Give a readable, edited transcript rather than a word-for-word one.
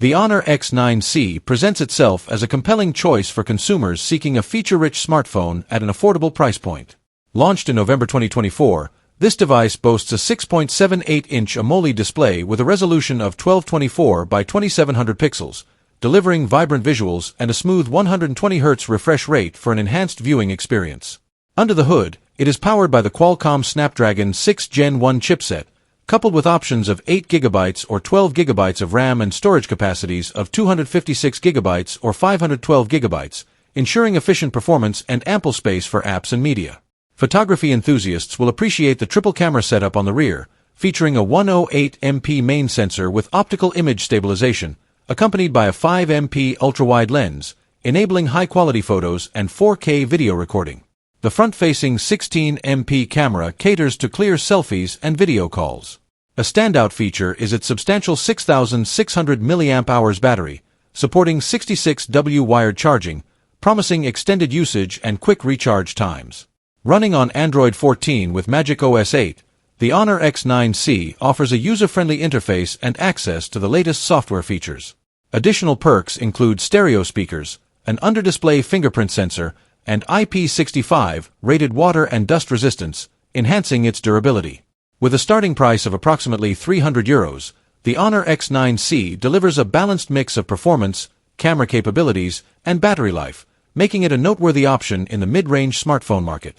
The Honor X9c presents itself as a compelling choice for consumers seeking a feature-rich smartphone at an affordable price point. Launched in November 2024, this device boasts a 6.78-inch AMOLED display with a resolution of 1224 by 2700 pixels, delivering vibrant visuals and a smooth 120Hz refresh rate for an enhanced viewing experience. Under the hood, it is powered by the Qualcomm Snapdragon 6 Gen 1 chipset, coupled with options of 8GB or 12GB of RAM and storage capacities of 256GB or 512GB, ensuring efficient performance and ample space for apps and media. Photography enthusiasts will appreciate the triple camera setup on the rear, featuring a 108MP main sensor with optical image stabilization, accompanied by a 5MP ultra-wide lens, enabling high-quality photos and 4K video recording. The front-facing 16MP camera caters to clear selfies and video calls. A standout feature is its substantial 6,600 mAh battery, supporting 66W wired charging, promising extended usage and quick recharge times. Running on Android 14 with Magic OS 8, the Honor X9c offers a user-friendly interface and access to the latest software features. Additional perks include stereo speakers, an under-display fingerprint sensor, and IP65 rated water and dust resistance, enhancing its durability. With a starting price of approximately €300, the Honor X9c delivers a balanced mix of performance, camera capabilities, and battery life, making it a noteworthy option in the mid-range smartphone market.